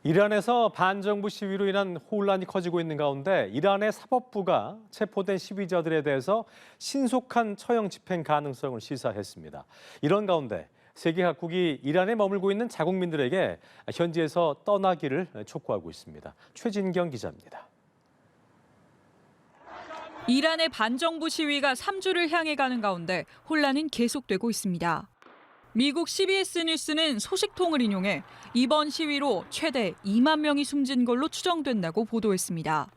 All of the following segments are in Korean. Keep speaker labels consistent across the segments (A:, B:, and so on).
A: 이란에서 반정부 시위로 인한 혼란이 커지고 있는 가운데 이란의 사법부가 체포된 시위자들에 대해서 신속한 처형 집행 가능성을 시사했습니다. 이런 가운데 세계 각국이 이란에 머물고 있는 자국민들에게 현지에서 떠나기를 촉구하고 있습니다. 최진경 기자입니다.
B: 이란의 반정부 시위가 3주를 향해 가는 가운데 혼란은 계속되고 있습니다. 미국 CBS 뉴스는 소식통을 인용해 이번 시위로 최대 2만 명이 숨진 걸로 추정된다고 보도했습니다.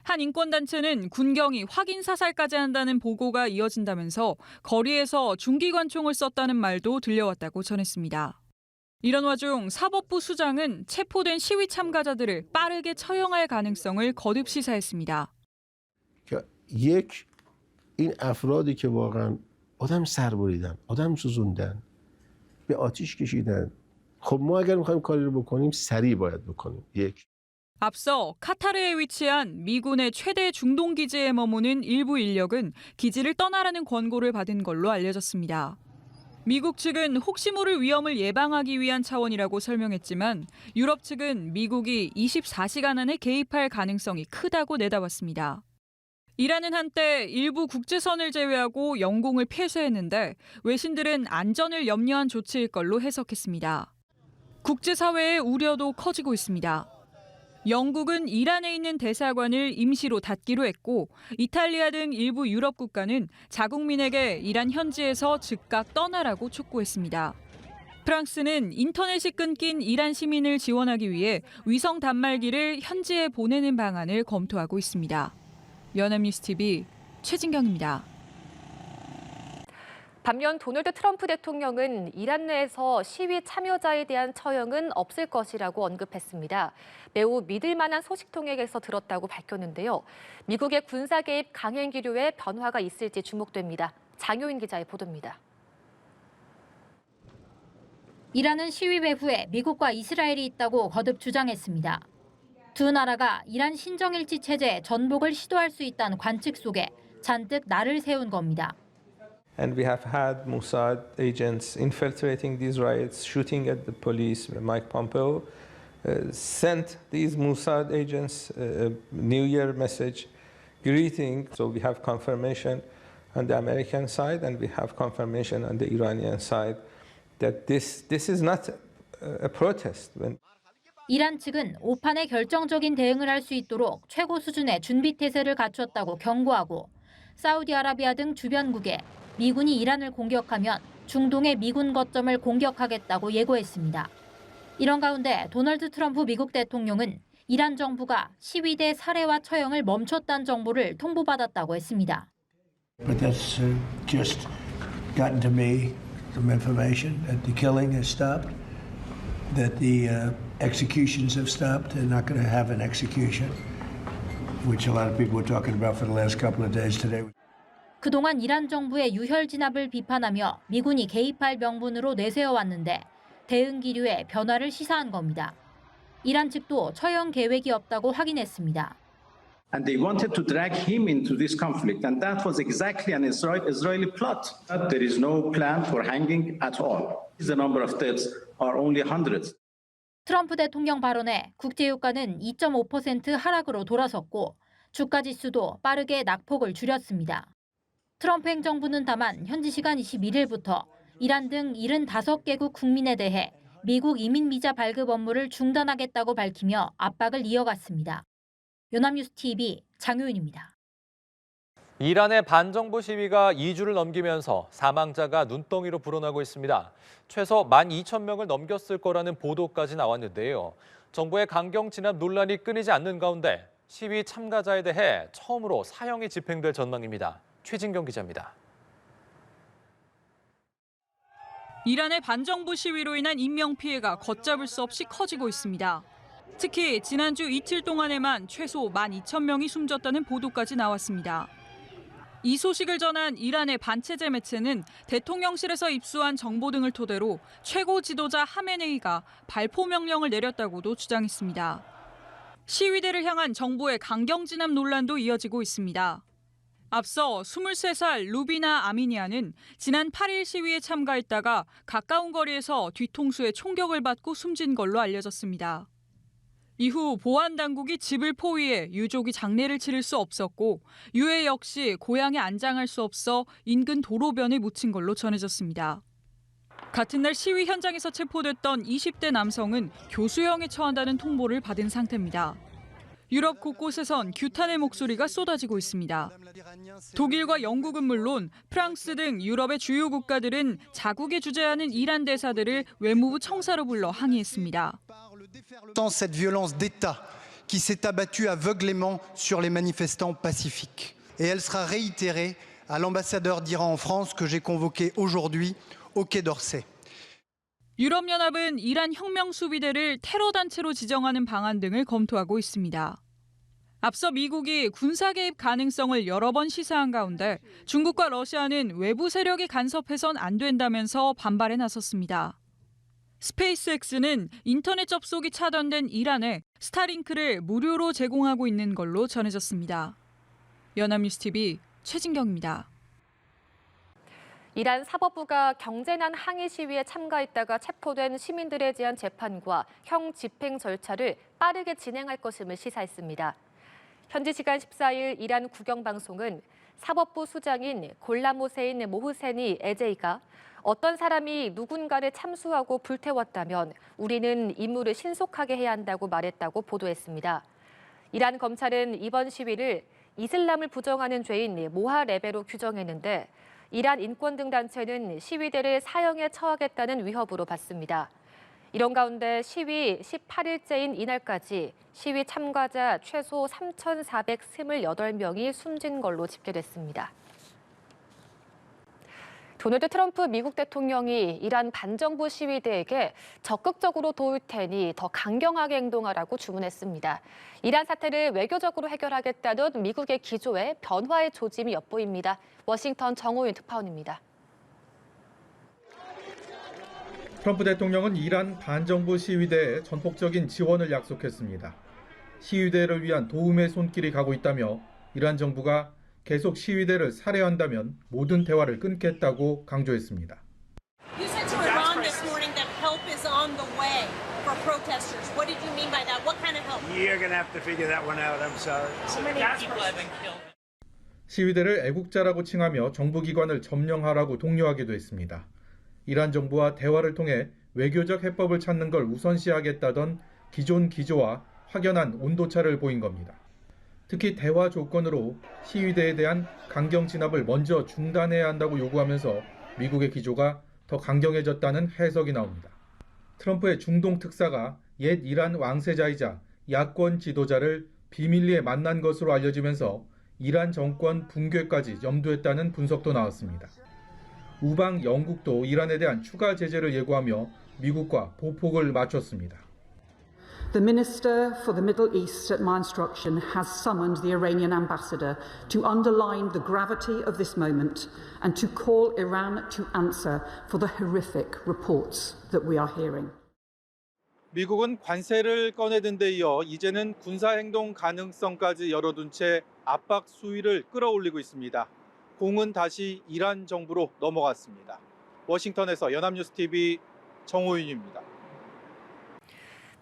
B: 한 인권단체는 군경이 확인 사살까지 한다는 보고가 이어진다면서 거리에서 중기관총을 썼다는 말도 들려왔다고 전했습니다. 이런 와중 사법부 수장은 체포된 시위 참가자들을 빠르게 처형할 가능성을 거듭 시사했습니다.
C: این افرادی که واقعا آدم سر بریدن، آدم سوزوندن، به آتیش کشیدن. خب ما اگر می‌خوایم کاری رو بکنیم سریع باید بکنیم. یک.
B: 앞서 카타르에 위치한 미군의 최대 중동 기지에 머무는 일부 인력은 기지를 떠나라는 권고를 받은 걸로 알려졌습니다. 미국 측은 혹시 모를 위험을 예방하기 위한 차원이라고 설명했지만 유럽 측은 미국이 24시간 안에 개입할 가능성이 크다고 내다봤습니다. 이란은 한때 일부 국제선을 제외하고 영공을 폐쇄했는데 외신들은 안전을 염려한 조치일 걸로 해석했습니다. 국제사회의 우려도 커지고 있습니다. 영국은 이란에 있는 대사관을 임시로 닫기로 했고 이탈리아 등 일부 유럽 국가는 자국민에게 이란 현지에서 즉각 떠나라고 촉구했습니다. 프랑스는 인터넷이 끊긴 이란 시민을 지원하기 위해 위성 단말기를 현지에 보내는 방안을 검토하고 있습니다. 연합뉴스TV 최진경입니다.
D: 반면 도널드 트럼프 대통령은 이란 내에서 시위 참여자에 대한 처형은 없을 것이라고 언급했습니다. 매우 믿을 만한 소식통에게서 들었다고 밝혔는데요. 미국의 군사 개입 강행 기류에 변화가 있을지 주목됩니다. 장효인 기자의 보도입니다.
E: 이란은 시위 배후에 미국과 이스라엘이 있다고 거듭 주장했습니다. 두 나라가 이란 신정일치 체제 전복을 시도할 수 있다는 관측 속에 잔뜩 날을 세운 겁니다.
F: And we have had Mossad agents infiltrating these riots, shooting at the police. Mike Pompeo sent these Mossad agents a New Year message greeting. So we have confirmation on the American side and we have confirmation on the Iranian side that this is not a protest.
E: 이란 측은 오판에 결정적인 대응을 할 수 있도록 최고 수준의 준비 태세를 갖췄다고 경고하고 사우디아라비아 등 주변국에 미군이 이란을 공격하면 중동의 미군 거점을 공격하겠다고 예고했습니다. 이런 가운데 도널드 트럼프 미국 대통령은 이란 정부가 시위대 살해와 처형을 멈췄다는 정보를 통보받았다고 했습니다.
G: But that's just gotten to me some information that the killing has stopped, that the executions have stopped. They're not going to have an execution, which a lot of people were talking about for the last couple of days today.
E: 그동안 이란 정부의 유혈 진압을 비판하며 미군이 개입할 명분으로 내세워왔는데 대응 기류에 변화를 시사한 겁니다. 이란 측도 처형 계획이 없다고 확인했습니다.
H: And they wanted to drag him into this conflict, and that was exactly an Israeli plot. There is no plan for hanging at all. The number of deaths are only hundreds.
E: 트럼프 대통령 발언에 국제유가는 2.5% 하락으로 돌아섰고 주가 지수도 빠르게 낙폭을 줄였습니다. 트럼프 행정부는 다만 현지 시간 21일부터 이란 등 75개국 국민에 대해 미국 이민 비자 발급 업무를 중단하겠다고 밝히며 압박을 이어갔습니다. 연합뉴스TV 장효인입니다.
I: 이란의 반정부 시위가 2주를 넘기면서 사망자가 눈덩이로 불어나고 있습니다. 최소 12,000명을 넘겼을 거라는 보도까지 나왔는데요. 정부의 강경 진압 논란이 끊이지 않는 가운데 시위 참가자에 대해 처음으로 사형이 집행될 전망입니다. 최진경 기자입니다.
B: 이란의 반정부 시위로 인한 인명피해가 걷잡을 수 없이 커지고 있습니다. 특히 지난주 이틀 동안에만 최소 12,000명이 숨졌다는 보도까지 나왔습니다. 이 소식을 전한 이란의 반체제 매체는 대통령실에서 입수한 정보 등을 토대로 최고 지도자 하메네이가 발포 명령을 내렸다고도 주장했습니다. 시위대를 향한 정부의 강경 진압 논란도 이어지고 있습니다. 앞서 23살 루비나 아미니아는 지난 8일 시위에 참가했다가 가까운 거리에서 뒤통수에 총격을 받고 숨진 걸로 알려졌습니다. 이후 보안 당국이 집을 포위해 유족이 장례를 치를 수 없었고 유해 역시 고향에 안장할 수 없어 인근 도로변에 묻힌 걸로 전해졌습니다. 같은 날 시위 현장에서 체포됐던 20대 남성은 교수형에 처한다는 통보를 받은 상태입니다. 유럽 곳곳에선 규탄의 목소리가 쏟아지고 있습니다. 독일과 영국은 물론 프랑스 등 유럽의 주요 국가들은 자국에 주재하는 이란 대사들을 외무부 청사로 불러 항의했습니다.
J: Cette violence d'État qui s'est abattue aveuglément sur les manifestants pacifiques. Et elle sera réitérée à l'ambassadeur d'Iran en France que j'ai convoqué aujourd'hui au Quai d'Orsay.
B: 유럽연합은 이란 혁명수비대를 테러 단체로 지정하는 방안 등을 검토하고 있습니다. 앞서 미국이 군사 개입 가능성을 여러 번 시사한 가운데 중국과 러시아는 외부 세력이 간섭해선 안 된다면서 반발에 나섰습니다. 스페이스X는 인터넷 접속이 차단된 이란에 스타링크를 무료로 제공하고 있는 걸로 전해졌습니다. 연합뉴스TV 최진경입니다.
D: 이란 사법부가 경제난 항의 시위에 참가했다가 체포된 시민들에 대한 재판과 형 집행 절차를 빠르게 진행할 것임을 시사했습니다. 현지 시간 14일 이란 국영방송은 사법부 수장인 골람 호세인 모흐세니 에제이가 어떤 사람이 누군가를 참수하고 불태웠다면 우리는 임무를 신속하게 해야 한다고 말했다고 보도했습니다. 이란 검찰은 이번 시위를 이슬람을 부정하는 죄인 모하레베로 규정했는데 이란 인권 등 단체는 시위대를 사형에 처하겠다는 위협으로 봤습니다. 이런 가운데 시위 18일째인 이날까지 시위 참가자 최소 3,428명이 숨진 걸로 집계됐습니다. 도널드 트럼프 미국 대통령이 이란 반정부 시위대에게 적극적으로 도울 테니 더 강경하게 행동하라고 주문했습니다. 이란 사태를 외교적으로 해결하겠다는 미국의 기조에 변화의 조짐이 엿보입니다. 워싱턴 정호윤 특파원입니다.
K: 트럼프 대통령은 이란 반정부 시위대에 전폭적인 지원을 약속했습니다. 시위대를 위한 도움의 손길이 가고 있다며 이란 정부가 계속 시위대를 살해한다면 모든 대화를 끊겠다고 강조했습니다.
L: You said to Iran this morning that help is on the way for protesters. What did you mean by that? What kind of help?
M: You're going to have to figure that one out. I'm sorry.
L: So many people have been killed.
K: 시위대를 애국자라고 칭하며 정부기관을 점령하라고 독려하기도 했습니다. 이란 정부와 대화를 통해 외교적 해법을 찾는 걸 우선시하겠다던 기존 기조와 확연한 온도차를 보인 겁니다. 특히 대화 조건으로 시위대에 대한 강경 진압을 먼저 중단해야 한다고 요구하면서 미국의 기조가 더 강경해졌다는 해석이 나옵니다. 트럼프의 중동 특사가 옛 이란 왕세자이자 야권 지도자를 비밀리에 만난 것으로 알려지면서 이란 정권 붕괴까지 염두했다는 분석도 나왔습니다. 우방 영국도 이란에 대한 추가 제재를 예고하며 미국과 보폭을 맞췄습니다.
N: The Minister for the Middle East at my instruction has summoned the Iranian ambassador to underline the gravity of this moment and to call Iran to answer for the horrific reports that we are hearing.
K: 미국은 관세를 꺼내든 데 이어 이제는 군사행동 가능성까지 열어둔 채 압박 수위를 끌어올리고 있습니다. 공은 다시 이란 정부로 넘어갔습니다. 워싱턴에서 연합뉴스TV 정호윤입니다.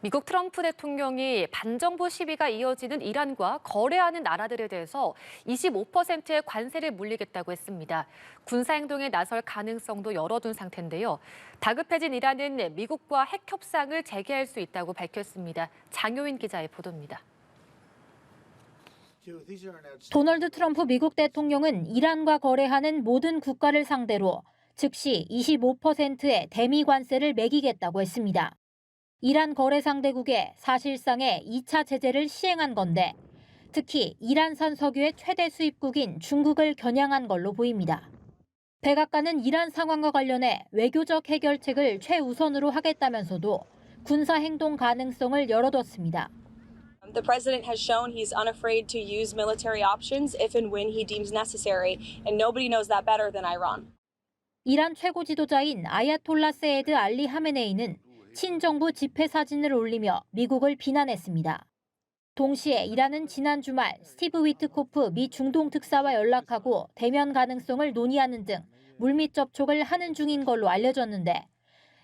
D: 미국 트럼프 대통령이 반정부 시위가 이어지는 이란과 거래하는 나라들에 대해서 25%의 관세를 물리겠다고 했습니다. 군사행동에 나설 가능성도 열어둔 상태인데요. 다급해진 이란은 미국과 핵 협상을 재개할 수 있다고 밝혔습니다. 장효인 기자의 보도입니다.
E: 도널드 트럼프 미국 대통령은 이란과 거래하는 모든 국가를 상대로 즉시 25%의 대미 관세를 매기겠다고 했습니다. 이란 거래 상대국에 사실상의 2차 제재를 시행한 건데 특히 이란산 석유의 최대 수입국인 중국을 겨냥한 걸로 보입니다. 백악관은 이란 상황과 관련해 외교적 해결책을 최우선으로 하겠다면서도 군사 행동 가능성을 열어뒀습니다.
O: The president has shown he's unafraid to use military options if and when he deems necessary, and nobody knows that better than Iran.
E: 이란 최고 지도자인 아야톨라 세에드 알리 하메네이는 친정부 집회 사진을 올리며 미국을 비난했습니다. 동시에 이란은 지난 주말 스티브 위트코프 미 중동 특사와 연락하고 대면 가능성을 논의하는 등 물밑 접촉을 하는 중인 걸로 알려졌는데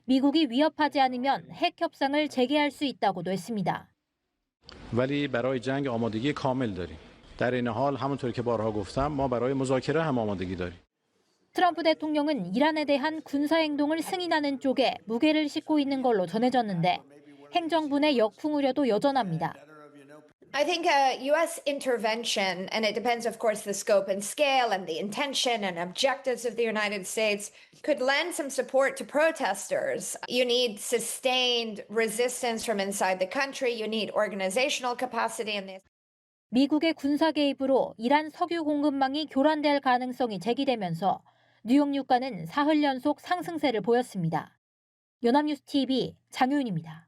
E: 미국이 위협하지 않으면 핵 협상을 재개할 수 있다고도 했습니다.
P: ولی برای جنگ آمادگی کامل داریم. در این حال همونطور که بارها گفتم ما برای مذاکره هم آمادگی داریم.
E: 트럼프 대통령은 이란에 대한 군사 행동을 승인하는 쪽에 무게를 싣고 있는 걸로 전해졌는데 행정부 내 역풍 우려도 여전합니다.
Q: I think a U.S. intervention, and it depends, of course, the scope and scale and the intention and objectives of the United States, could lend some support to protesters. You need sustained resistance from inside the country. You need organizational capacity in this.
E: 미국의 군사 개입으로 이란 석유 공급망이 교란될 가능성이 제기되면서 뉴욕 유가는 사흘 연속 상승세를 보였습니다. 연합뉴스 TV 장효윤입니다.